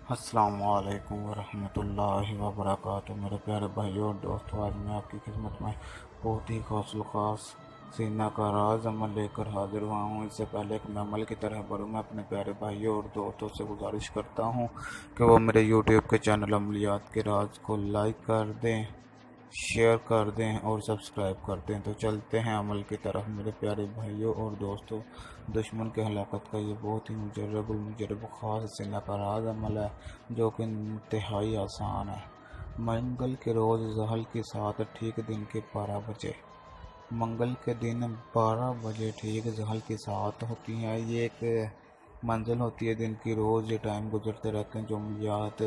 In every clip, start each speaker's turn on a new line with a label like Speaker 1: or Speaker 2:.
Speaker 1: अस्सलामुअलैकुम वरहमतुल्लाहि वबरकातुहू। मेरे प्यारे भाइयों और दोस्तों, आज मैं आपकी खिदमत में बहुत ही खास सीना का राज अमल लेकर हाजिर हुआ हूँ। इससे पहले कि मैं अमल की तरह बढ़ूँ, मैं अपने प्यारे भाइयों और दोस्तों से गुजारिश करता हूँ कि वो मेरे यूट्यूब के चैनल अमलियात के राज को लाइक कर दें, शेयर कर दें और सब्सक्राइब कर दें। तो चलते हैं अमल की तरफ। मेरे प्यारे भाइयों और दोस्तों, दुश्मन के हलाकत का ये बहुत ही मुजरब ख़ास सीना का राज अमल है, जो कि इंतहाई आसान है। मंगल के रोज़ ज़हल के साथ ठीक दिन के 12 बजे, मंगल के दिन 12 बजे ठीक ज़हल के साथ होती है। ये एक मंजिल होती है दिन की। रोज़ ये टाइम गुजरते रहते हैं। जो अमलियात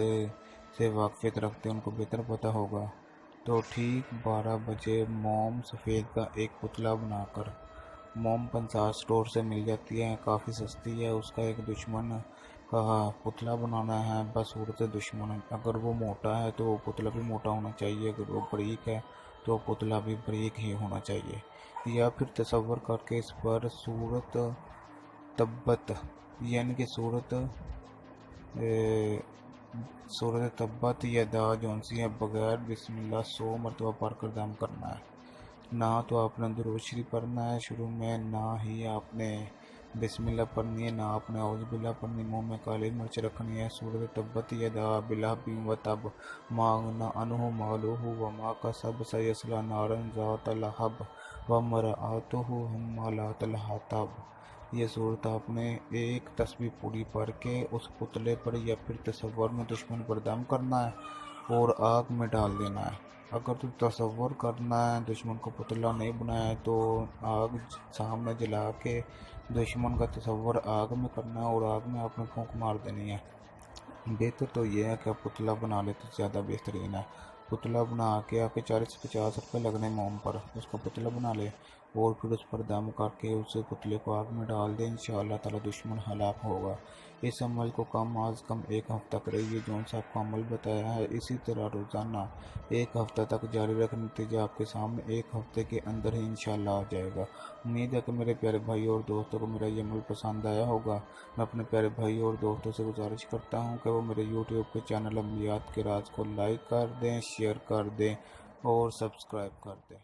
Speaker 1: से वाक़फ़ियत रखते हैं उनको बेहतर पता होगा। तो ठीक 12 बजे मोम सफ़ेद का एक पुतला बनाकर, मोम पंसार स्टोर से मिल जाती है, काफ़ी सस्ती है। उसका एक दुश्मन का पुतला बनाना है, बसूरत दुश्मन। अगर वो मोटा है तो वो पुतला भी मोटा होना चाहिए, अगर वो बारीक है तो पुतला भी बारीक ही होना चाहिए। या फिर तसव्वुर करके इस पर सूरत तब्बत यानी कि सूरत तब्बत या दा जोनसी है, बगैर बिस्मिल्लाह 100 मरतबा पढ़कर दम करना है। ना तो आपने दुरूद शरीफ पढ़ना है शुरू में, ना ही आपने बिस्मिल्लाह पढ़नी है, ना आपने औज़ बिल्लाह पढ़नी। मुँह में काली मिर्च रखनी है। सूरत तब्बत यदा बिलहब व तब मा अगना अन्हु मालुहु व मा कसब सयस्ला नारन ज़ात लहब व मरअतुहु हम्मालातल हतब। ये सूरत आपने एक तस्बीह पूरी पढ़ के उस पुतले पर या फिर तसव्वुर में दुश्मन पर दम करना है और आग में डाल देना है। अगर तो तसव्वुर करना है, दुश्मन को पुतला नहीं बनाया है, तो आग सामने जला के दुश्मन का तसव्वुर आग में करना है और आग में आपने फूंक मार देनी है। बेहतर तो ये है कि आप पुतला बना ले तो ज़्यादा बेहतरीन है। पुतला बना के आपके 40 से 50 रुपये लगने मोम पर, उसका पुतला बना ले और फिर उस पर दम करके उस पुतले को आग में डाल दें। इंशाअल्लाह ताला दुश्मन हलाक होगा। इस अमल को कम अज़ कम एक हफ़्ता करिए, जो सा आपको अमल बताया है। इसी तरह रोज़ाना एक हफ़्ता तक जारी रखें। नतीजा आपके सामने एक हफ़्ते के अंदर ही इंशाअल्लाह आ जाएगा। उम्मीद है कि मेरे प्यारे भाई और दोस्तों को मेरा ये अमल पसंद आया होगा। मैं अपने प्यारे भाई और दोस्तों से गुजारिश करता हूँ कि वो मेरे यूट्यूब के चैनल अमलियात के राज को लाइक कर दें, शेयर कर दें और सब्सक्राइब कर दें।